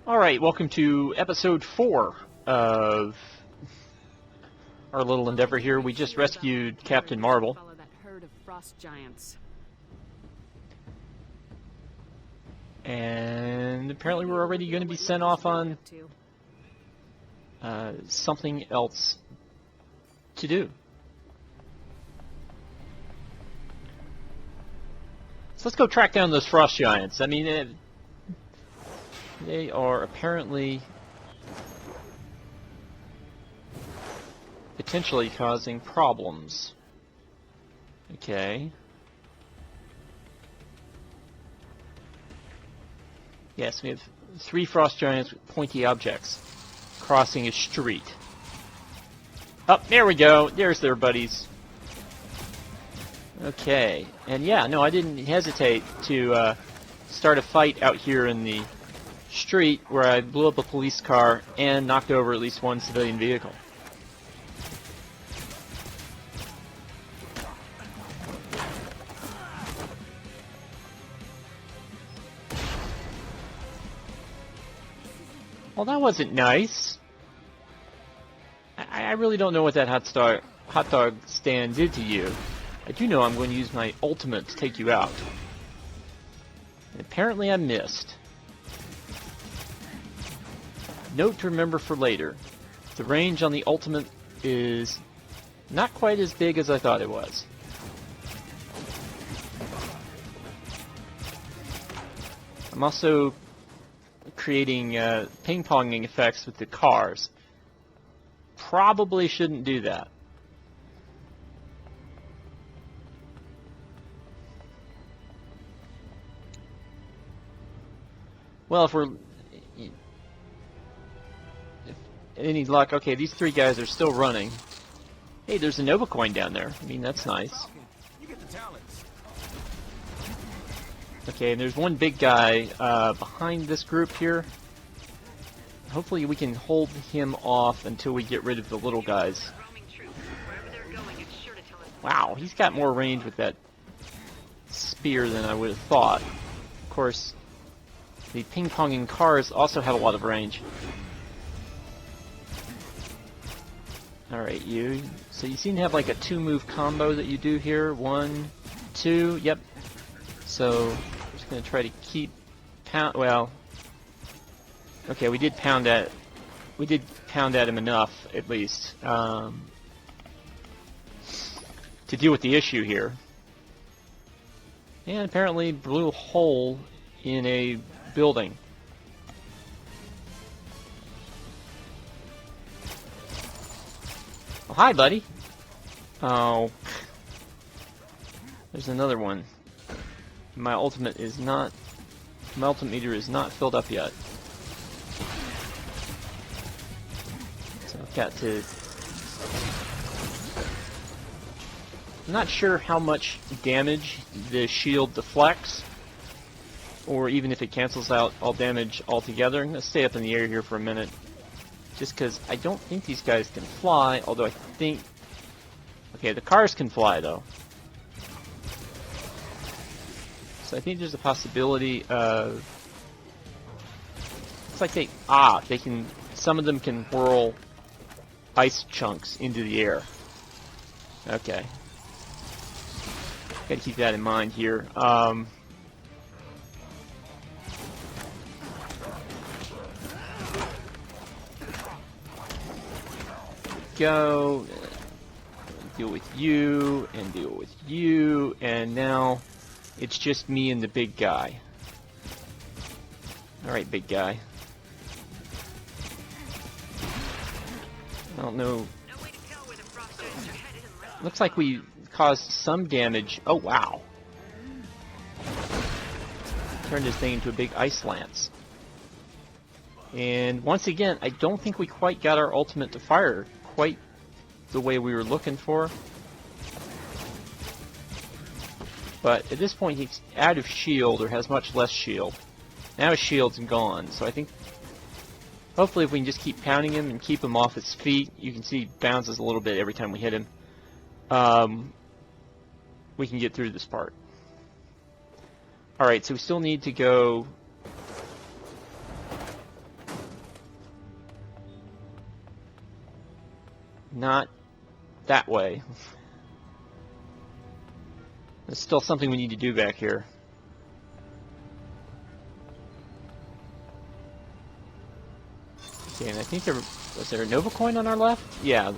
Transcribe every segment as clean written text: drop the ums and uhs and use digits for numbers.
Alright, welcome to episode 4 of our little endeavor here. We just rescued Captain Marvel. Follow that herd of frost giants. And apparently we're already going to be sent off on something else to do. So let's go track down those frost giants. I mean, they are apparently potentially causing problems. Okay. Yes, we have 3 frost giants with pointy objects crossing a street. Oh, there we go. There's their buddies. Okay. And yeah, no, I didn't hesitate to start a fight out here in the street where I blew up a police car and knocked over at least one civilian vehicle. Well, that wasn't nice. I really don't know what that hot dog stand did to you. I do know I'm going to use my ultimate to take you out. And apparently I missed. Note to remember for later. The range on the ultimate is not quite as big as I thought it was. I'm also creating ping-ponging effects with the cars. Probably shouldn't do that. Well, if any luck, okay, these 3 guys are still running. Hey, there's a Nova coin down there. I mean, that's nice. Okay, and there's one big guy behind this group here. Hopefully we can hold him off until we get rid of the little guys. Wow, he's got more range with that spear than I would have thought. Of course, the ping-ponging cars also have a lot of range. Alright, you. So you seem to have like a 2-move combo that you do here. 1, 2, yep. So, I'm just going to try to keep well, okay, we did pound at him enough, at least, to deal with the issue here. And apparently blew a hole in a building. Oh, hi, buddy. Oh. There's another one. My ultimate meter is not filled up yet. So I've got to... I'm not sure how much damage the shield deflects, or even if it cancels out all damage altogether. I'm going to stay up in the air here for a minute, just because I don't think these guys can fly, although I think... Okay, the cars can fly, though. So I think there's a possibility of... It's like they can... Some of them can whirl ice chunks into the air. Okay. Gotta keep that in mind here. Go. Deal with you, and deal with you, and now it's just me and the big guy. Alright, big guy. I don't know. Looks like we caused some damage. Oh, wow. Turned this thing into a big ice lance. And once again, I don't think we quite got our ultimate to fire quite the way we were looking for. But at this point, he's out of shield, or has much less shield. Now his shield's gone, so I think hopefully if we can just keep pounding him and keep him off his feet, you can see he bounces a little bit every time we hit him, we can get through this part. Alright, so we still need to go not that way. There's still something we need to do back here. Okay, and I think was there a Nova coin on our left? Yeah.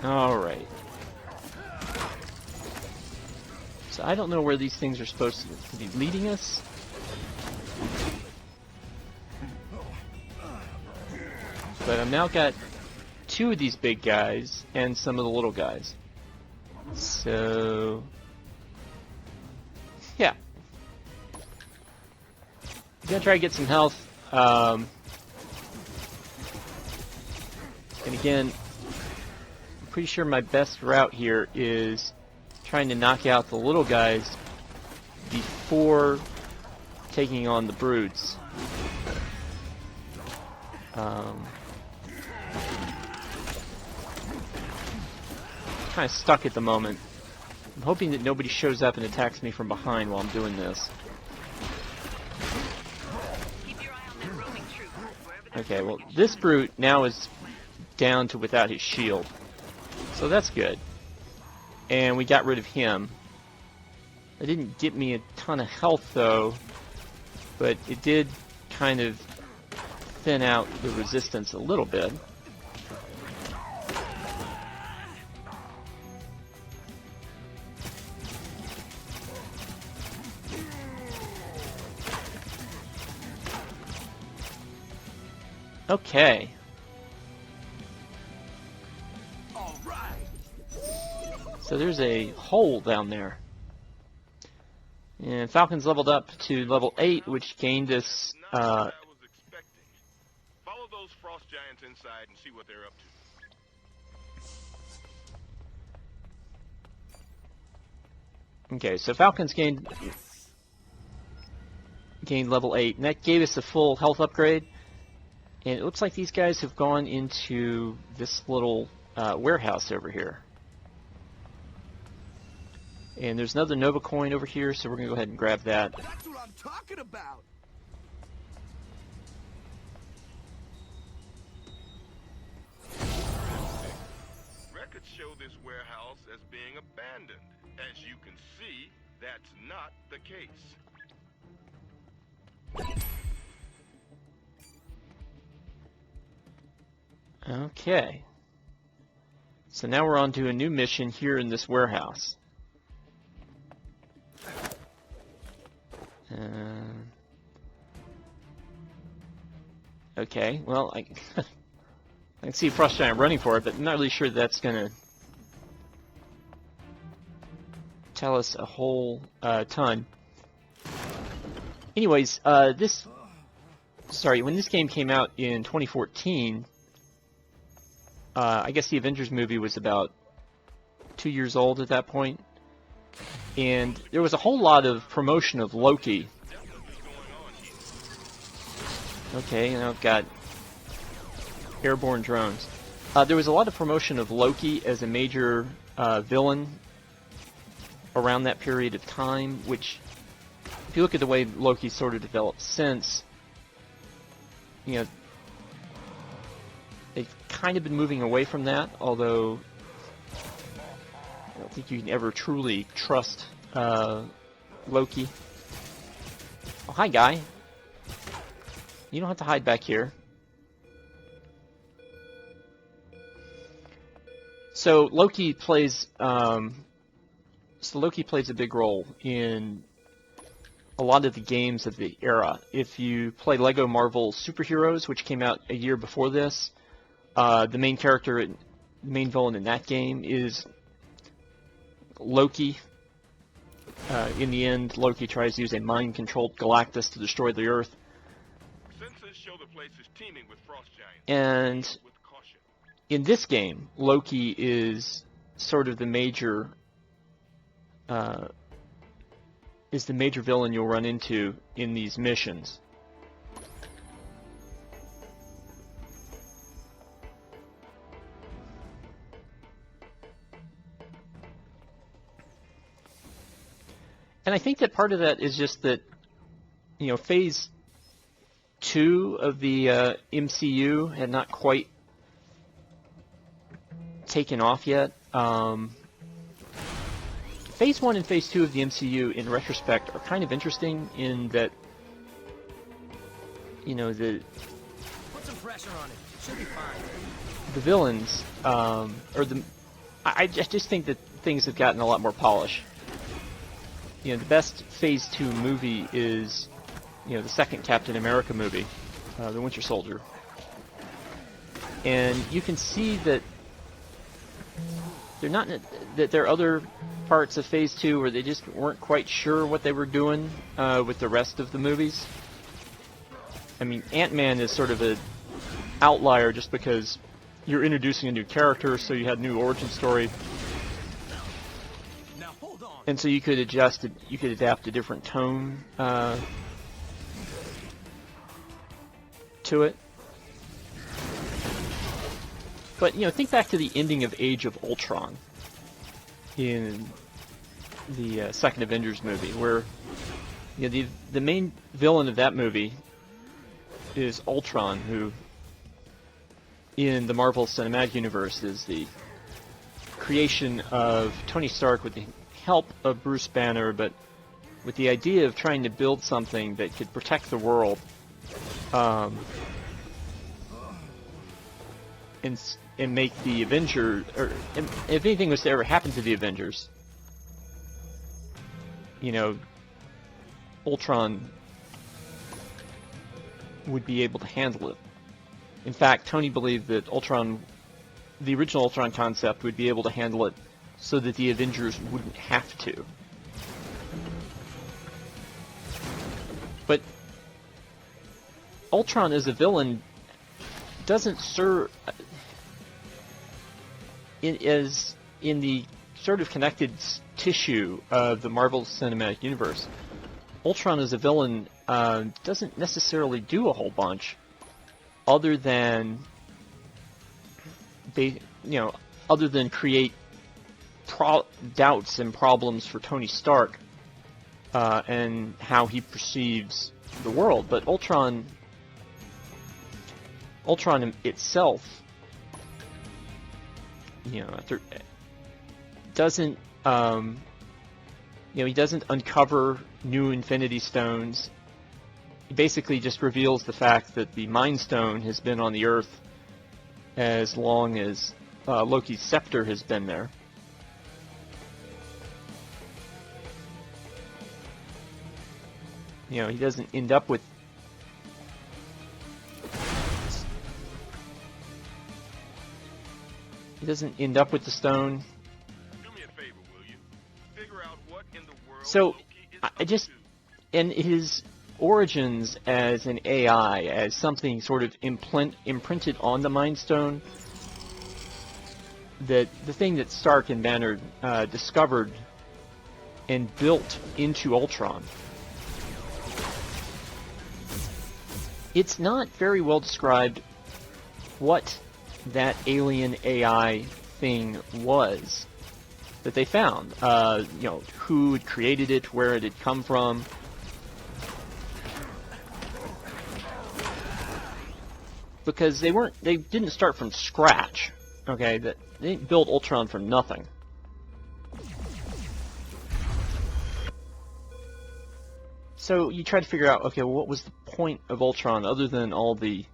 Alright. So I don't know where these things are supposed to be leading us. But I've now got 2 of these big guys and some of the little guys. So yeah. I'm gonna try to get some health. And again, I'm pretty sure my best route here is trying to knock out the little guys before taking on the broods. Kind of stuck at the moment. I'm hoping that nobody shows up and attacks me from behind while I'm doing this. Okay, well, this brute now is down to without his shield. So that's good. And we got rid of him. It didn't get me a ton of health, though, but it did kind of thin out the resistance a little bit. Okay. So there's a hole down there. And Falcon's leveled up to level 8, which gained us... Follow those frost giants inside and see what they're up to. Okay, so Falcon's gained level 8, and that gave us a full health upgrade. And it looks like these guys have gone into this little warehouse over here. And there's another Nova coin over here, so we're going to go ahead and grab that. That's what I'm talking about. Records show this warehouse as being abandoned. As you can see, that's not the case. Okay. So now we're on to a new mission here in this warehouse. Okay, well, I can see Frost Giant running for it, but I'm not really sure that's going to tell us a whole ton. Anyways, when this game came out in 2014, I guess the Avengers movie was about 2 years old at that point. And there was a whole lot of promotion of Loki. Okay, and I've got airborne drones. There was a lot of promotion of Loki as a major villain around that period of time, which, if you look at the way Loki sort of developed since, you know, they've kind of been moving away from that, although I don't think you can ever truly trust Loki. Oh, hi, guy. You don't have to hide back here. So Loki plays a big role in a lot of the games of the era. If you play Lego Marvel Superheroes, which came out a year before this, the main character, the main villain in that game is Loki. In the end, Loki tries to use a mind-controlled Galactus to destroy the Earth. Sensors show the place is teeming with frost giants. And With caution. in this game, Loki is sort of the major villain you'll run into in these missions. And I think that part of that is just that, you know, Phase 2 of the MCU had not quite taken off yet. Phase 1 and Phase 2 of the MCU, in retrospect, are kind of interesting in that, you know, Put some pressure on it. Should be fine. the villains, I just think that things have gotten a lot more polish. You know, the best Phase 2 movie is, you know, the second Captain America movie, The Winter Soldier. And you can see that that there are other parts of Phase 2 where they just weren't quite sure what they were doing with the rest of the movies. I mean, Ant-Man is sort of an outlier just because you're introducing a new character, so you had a new origin story. Now hold on. And so you could adjust it, you could adapt a different tone to it. But, you know, think back to the ending of Age of Ultron in the second Avengers movie, where, you know, the main villain of that movie is Ultron, who in the Marvel Cinematic Universe is the creation of Tony Stark with the help of Bruce Banner, but with the idea of trying to build something that could protect the world, and make the Avengers, or if anything was to ever happen to the Avengers, you know, Ultron would be able to handle it. In fact, Tony believed that Ultron, the original Ultron concept, would be able to handle it so that the Avengers wouldn't have to. But Ultron as a villain doesn't serve in the sort of connected tissue of the Marvel Cinematic Universe. Ultron as a villain doesn't necessarily do a whole bunch, other than create doubts and problems for Tony Stark and how he perceives the world. But Ultron itself, you know, doesn't he doesn't uncover new Infinity Stones. He basically just reveals the fact that the Mind Stone has been on the Earth as long as Loki's scepter has been there. You know, he doesn't end up with the stone. Do me a favor, will you? Figure out what in the world So, Loki is up to. and his origins as an AI, as something sort of imprinted on the Mind Stone, that the thing that Stark and Banner discovered and built into Ultron. It's not very well described what that alien AI thing was that they found. You know, who had created it, where it had come from. Because they didn't start from scratch. Okay, they didn't build Ultron from nothing. So you try to figure out, okay, well, what was the point of Ultron other than all the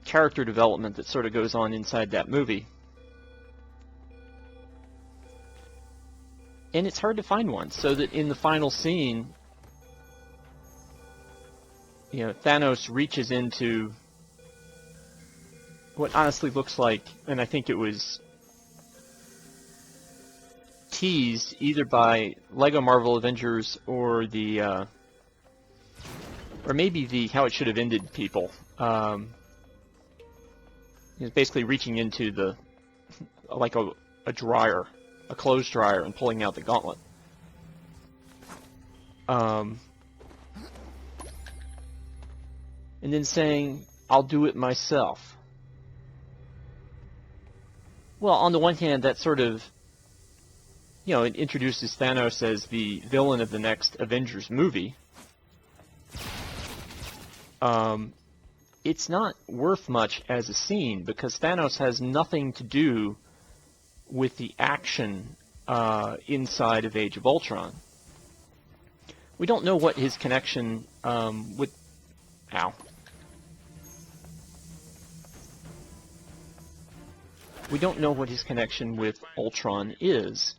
character development that sort of goes on inside that movie? And it's hard to find one, so that in the final scene, you know, Thanos reaches into what honestly looks like, and I think it was teased either by Lego Marvel Avengers or the or maybe the How It Should Have Ended people. He's basically reaching into the like a dryer, a clothes dryer, and pulling out the gauntlet. And then saying, "I'll do it myself." Well, on the one hand, that sort of, you know, it introduces Thanos as the villain of the next Avengers movie. it's not worth much as a scene because Thanos has nothing to do with the action inside of Age of Ultron. We don't know what his connection with... Ow. We don't know what his connection with Ultron is.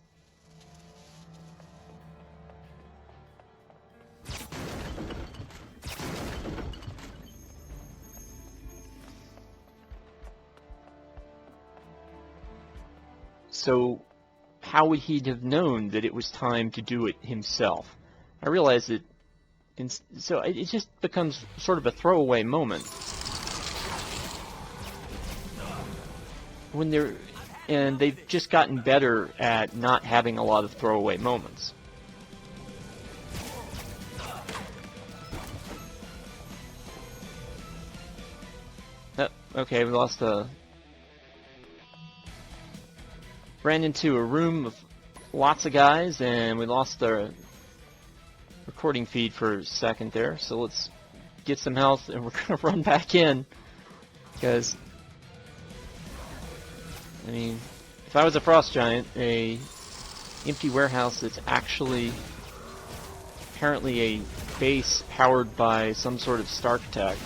So, how would he have known that it was time to do it himself? I realize that, so it just becomes sort of a throwaway moment. When and they've just gotten better at not having a lot of throwaway moments. Okay, we lost ran into a room of lots of guys, and we lost the recording feed for a second there. So let's get some health, and we're gonna run back in because, I mean, if I was a frost giant, a empty warehouse that's actually apparently a base powered by some sort of Stark tech.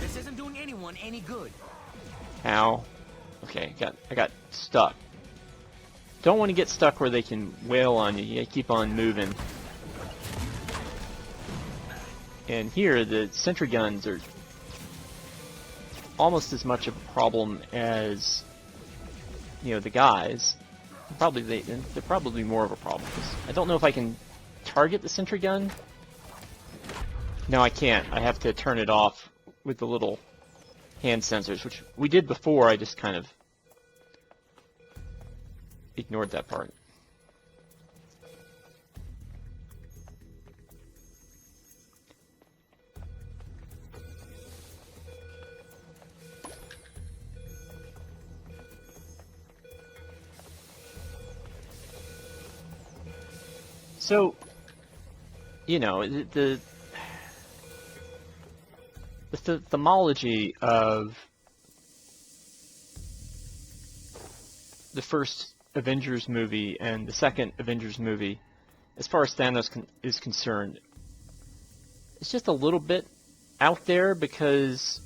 This isn't doing anyone any good. Ow. Okay, I got stuck. Don't want to get stuck where they can wail on you. You gotta keep on moving. And here, the sentry guns are almost as much of a problem as, you know, the guys. They're probably more of a problem. I don't know if I can target the sentry gun. No, I can't. I have to turn it off with the little hand sensors, which we did before. I just kind of ignored that part. So, you know, the themology of the first Avengers movie and the second Avengers movie, as far as Thanos is concerned, it's just a little bit out there because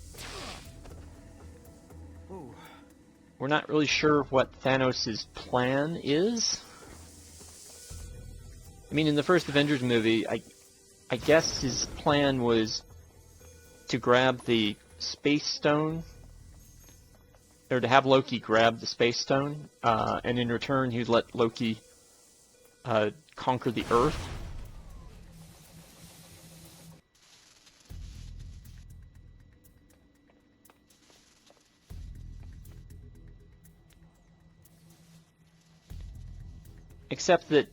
we're not really sure what Thanos' plan is. I mean, in the first Avengers movie, I guess his plan was to grab the Space Stone, or to have Loki grab the Space Stone, and in return he'd let Loki conquer the Earth. Except that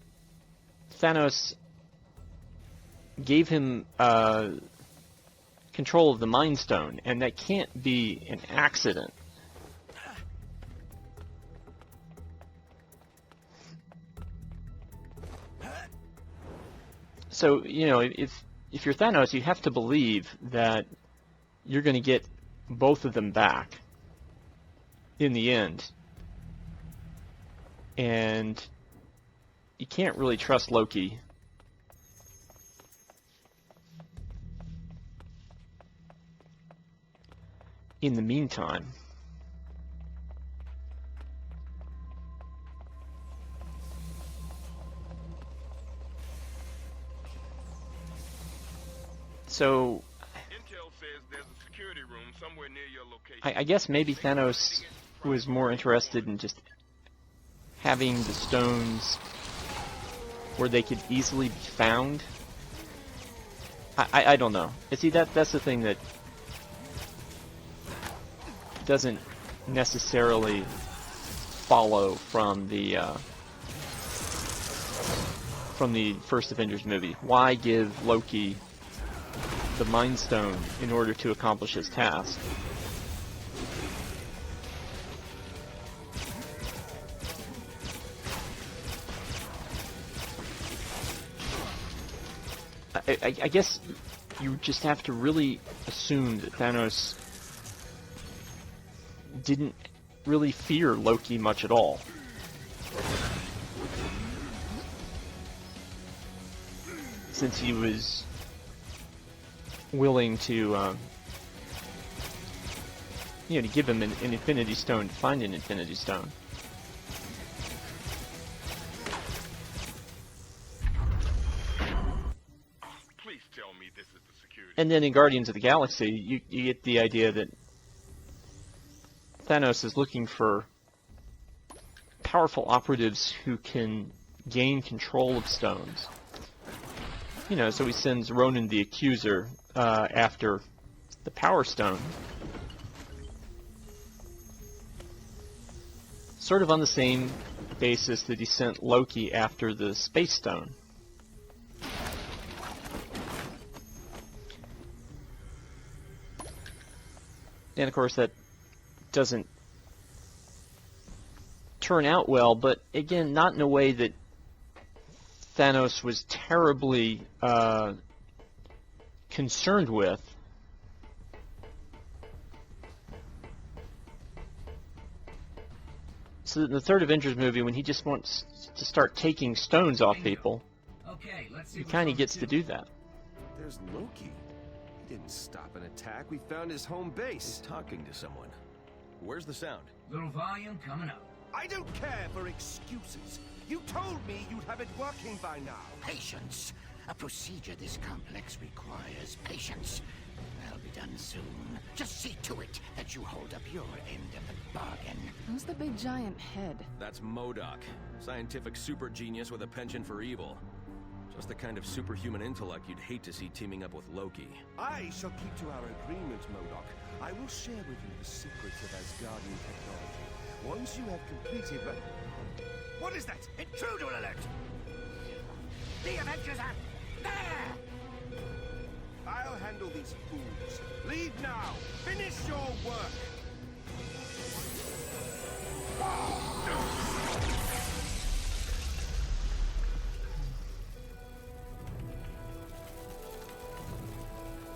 Thanos gave him control of the Mind Stone, and that can't be an accident. So, you know, if you're Thanos, you have to believe that you're going to get both of them back in the end. And you can't really trust Loki. In the meantime. So, Intel says there's a security room somewhere near your location. I guess maybe Thanos was more interested in just having the stones where they could easily be found. I don't know. See, that's the thing that doesn't necessarily follow from the first Avengers movie. Why give Loki the Mind Stone in order to accomplish his task? I guess you just have to really assume that Thanos didn't really fear Loki much at all. Since he was willing to, to give him an Infinity Stone to find an Infinity Stone. Please tell me this is the security. And then in Guardians of the Galaxy, you get the idea that Thanos is looking for powerful operatives who can gain control of stones. So he sends Ronan the Accuser after the Power Stone. Sort of on the same basis that he sent Loki after the Space Stone. And of course that doesn't turn out well, but again, not in a way that Thanos was terribly concerned with. So in the third Avengers movie, when he just wants to start taking stones off people, Okay, let's see he what kind of Loki gets do. to do that. There's Loki. He didn't stop an attack. We found his home base. He's talking to someone. Where's the sound? Little volume coming up. I don't care for excuses. You told me you'd have it working by now. Patience. A procedure this complex requires patience. That'll be done soon. Just see to it that you hold up your end of the bargain. Who's the big giant head? That's MODOK, scientific super genius with a penchant for evil. Just the kind of superhuman intellect you'd hate to see teaming up with Loki. I shall keep to our agreement, MODOK. I will share with you the secrets of Asgardian technology. Once you have completed the... What is that? Intruder alert! The Avengers are there! I'll handle these fools. Leave now. Finish your work.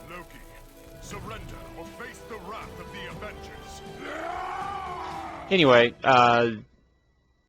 Loki, surrender or face the wrath of the Avengers. Anyway,